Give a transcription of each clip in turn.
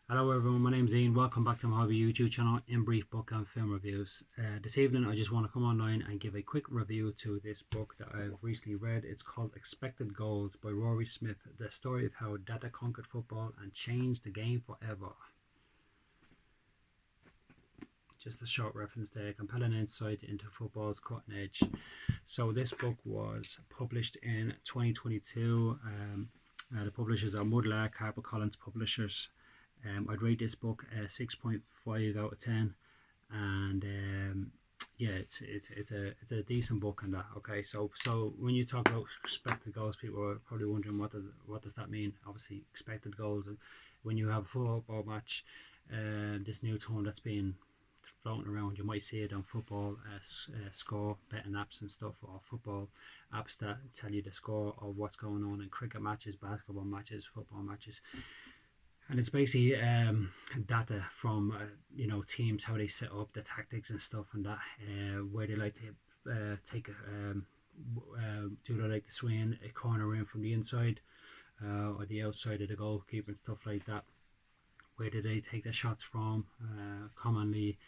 Hello everyone, my name's Ian. Welcome back to my hobby YouTube channel, In Brief Book and Film Reviews. This evening I just want to come online and give a quick review to this book that I've recently read. It's called Expected Goals by Rory Smith, the story of how data conquered football and changed the game forever. Just a short reference there, compelling insight into football's cutting edge. So this book was published in 2022. The publishers are Mudlark, Harper Publishers. I'd rate this book 6.5 out of 10, and yeah, it's a decent book and that. Okay, so when you talk about expected goals, people are probably wondering what does that mean. Obviously, expected goals, when you have a football match, this new term that's being floating around, you might see it on football score betting apps and stuff, or football apps that tell you the score of what's going on in cricket matches, basketball matches, football matches. And it's basically data from teams, how they set up the tactics and stuff, and that where they like to take do they like to swing a corner in from the inside or the outside of the goalkeeper and stuff like that. Where do they take the shots from? Commonly,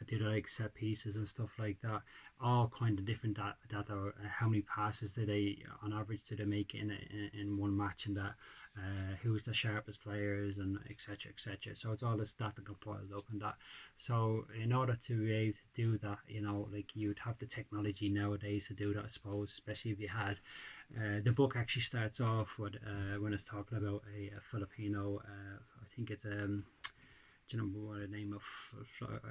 do they like set pieces and stuff like that? All kind of different data. How many passes do they, on average, do they make in one match, and that who's the sharpest players, and etc. etc. So it's all this data compiled up and that. So in order to be able to do that, like you'd have the technology nowadays to do that, I suppose, especially if you had. The book actually starts off with when it's talking about a Filipino. I think it's do you know what the name of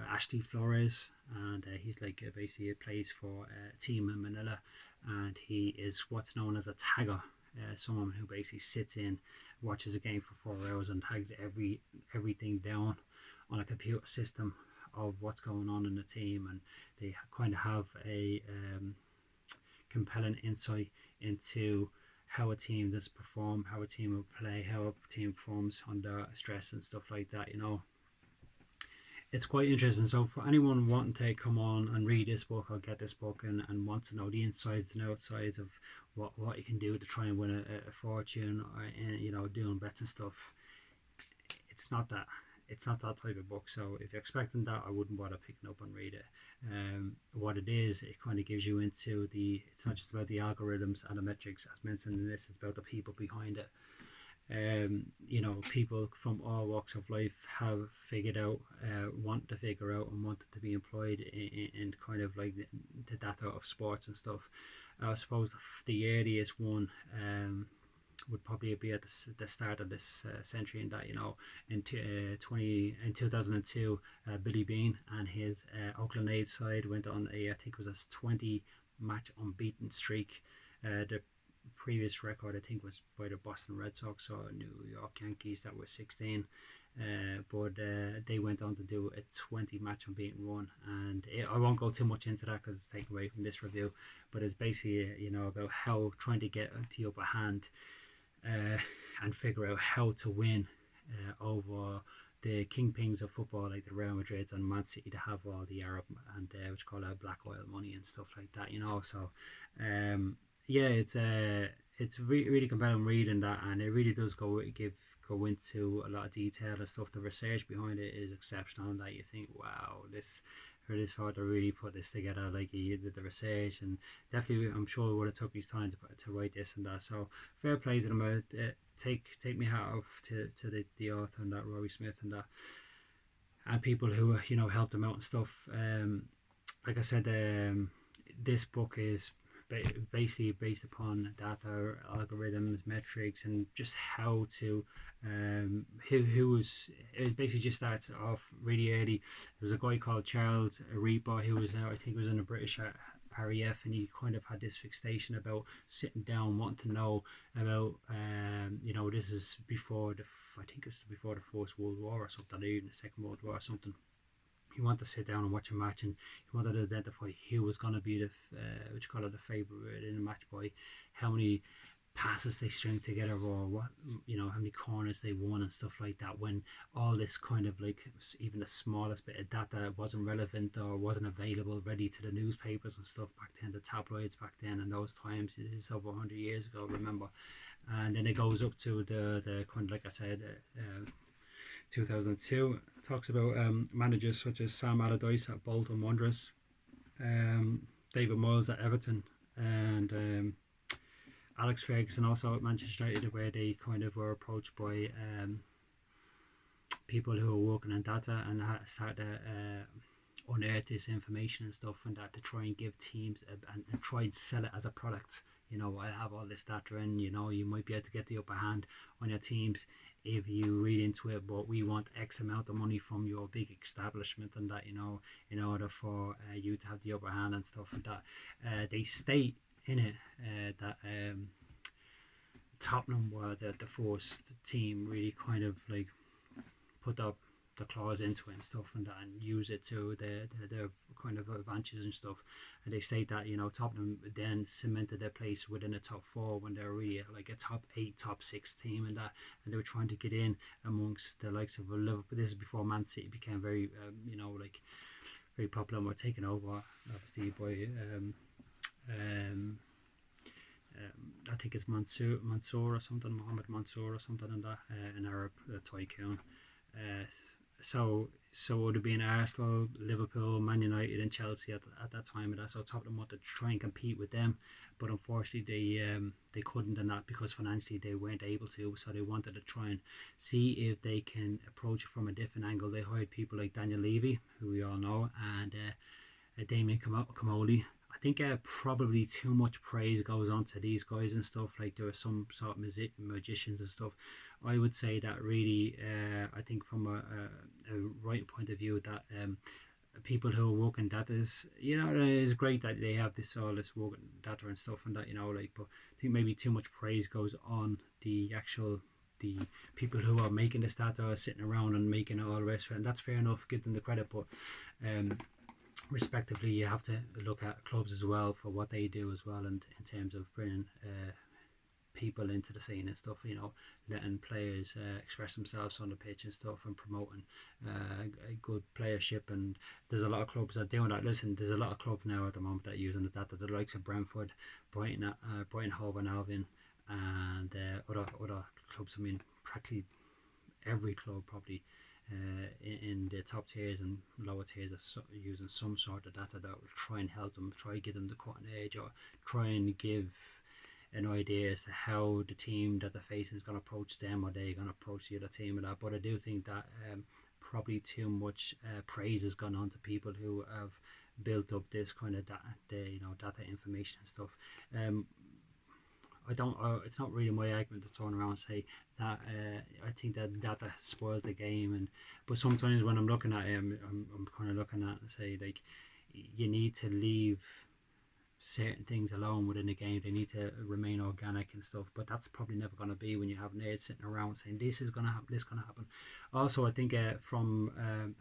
Ashley Flores, and he's like basically plays for a team in Manila, and he is what's known as a tagger. Someone who basically sits in, watches a game for 4 hours, and tags everything down on a computer system of what's going on in the team, and they kind of have a compelling insight into how a team does perform, how a team will play, how a team performs under stress and stuff like that. It's quite interesting. So for anyone wanting to come on and read this book or get this book, and want to know the insides and outsides of what you can do to try and win a fortune, or doing bets and stuff, it's not that type of book. So if you're expecting that, I wouldn't bother picking up and read it. What it is, it kind of gives you into it's not just about the algorithms and the metrics as mentioned in this, it's about the people behind it. People from all walks of life have figured out, want to figure out, and wanted to be employed in kind of like the data of sports and stuff. I suppose the earliest one would probably be at the start of this century, in that in 2002, Billy Bean and his Oakland A's side went on I think it was a 20 match unbeaten streak. The previous record, I think, was by the Boston Red Sox or New York Yankees that were 16. But they went on to do a 20 match unbeaten run, and I won't go too much into that because it's taken away from this review, but it's basically about how trying to get the upper hand and figure out how to win over the kingpins of football, like the Real Madrids and Man City, to have all the Arab and what you call black oil money and stuff like that. So yeah, it's really compelling reading that, and it really does go into a lot of detail and stuff. The research behind it is exceptional, and that you think, wow, this hard to really put this together. Like, he did the research, and definitely I'm sure it would have took his time to write this and that. So fair play to them. Take me hat off to the author and that, Rory Smith, and that, and people who helped him out and stuff. Like I said, this book is basically based upon data, algorithms, metrics, and just how to who was, it basically just starts off really early. There was a guy called Charles Reaper who was I think was in the British RAF, and he kind of had this fixation about sitting down, wanting to know about this is before I think it was before the First World War or something, or even the Second World War or something. He wanted to sit down and watch a match, and he wanted to identify who was going to be the favourite in the match by how many passes they string together, or what how many corners they won and stuff like that. When all this kind of like even the smallest bit of data wasn't relevant or wasn't available ready to the newspapers and stuff back then, the tabloids back then, and those times. This is over 100 years ago, remember. And then it goes up to the kind of, like I said, 2002. It talks about managers such as Sam Allardyce at Bolton Wanderers, David Moyes at Everton, and Alex Ferguson also at Manchester United, where they kind of were approached by people who were working on data and started to unearth this information and stuff, and that to try and give teams and try and sell it as a product. You know, I have all this data, and you know, you might be able to get the upper hand on your teams if you read into it, but we want X amount of money from your big establishment, and that, you know, in order for you to have the upper hand and stuff. And that they state in it that Tottenham were the first team really kind of like put up the clause into it and stuff, and that, and use it to their kind of advantages and stuff. And they state that, you know, Tottenham then cemented their place within the top four when they were really like a top 8, top 6 team, and that, and they were trying to get in amongst the likes of Liverpool. This is before Man City became very, you know, like very popular and were taken over, obviously, by I think it's Mansour or something, Mohammed Mansour or something in that, an Arab tycoon. So it would have been Arsenal, Liverpool, Man United, and Chelsea at that time. And that's how Tottenham wanted to try and compete with them, but unfortunately they couldn't, and that because financially they weren't able to. So they wanted to try and see if they can approach it from a different angle. They hired people like Daniel Levy, who we all know, and Damien Comoli. I think probably too much praise goes on to these guys and stuff. Like there are some sort of magicians and stuff. I would say that really, I think from a right point of view, that people who are working data is, you know, it's great that they have all this working data and stuff, and that, you know, like, but I think maybe too much praise goes on the people who are making this data, are sitting around and making it all the rest of it, and that's fair enough, give them the credit, but respectively, you have to look at clubs as well for what they do as well, and in terms of bringing people into the scene and stuff, you know, letting players express themselves on the pitch and stuff, and promoting a good playership. And there's a lot of clubs that are doing that. Listen, there's a lot of clubs now at the moment that are using the data, the likes of Brentford, Brighton, Hove and Albion, and other clubs. I mean, practically every club probably in the top tiers and lower tiers are using some sort of data that will try and help them, try and give them the cutting edge, or try and give an idea as to how the team that they're facing is going to approach them, or they're going to approach the other team and that. But I do think that probably too much praise has gone on to people who have built up this kind of data information and stuff. I don't. It's not really my argument to turn around and say that. I think that data spoils the game, but sometimes when I'm looking at it, I'm kind of looking at it and say, like, you need to leave certain things alone within the game. They need to remain organic and stuff, but that's probably never going to be when you have nerds sitting around saying this is going to happen, this is going to happen. Also, I think and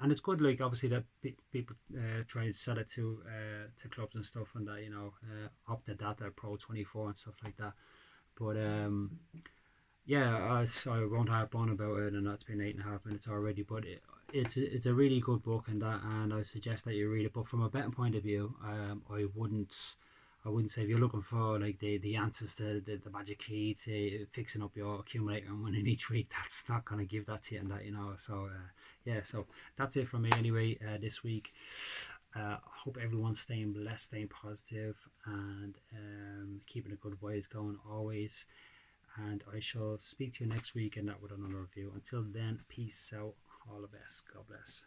it's good, like, obviously that people try to sell it to clubs and stuff, and that, you know, Opta Data, Pro 24 and stuff like that. But yeah, I won't harp on about it, and that's been 8.5 minutes already. But it's a really good book, and I suggest that you read it. But from a betting point of view, I wouldn't say if you're looking for like the answers to the magic key to fixing up your accumulator and winning each week. That's not going to give that to you, and that, you know. So yeah, so that's it from me anyway this week. Hope everyone's staying blessed, staying positive, and keeping a good vibes going always. And I shall speak to you next week, and that with another review. Until then, peace out. All the best. God bless.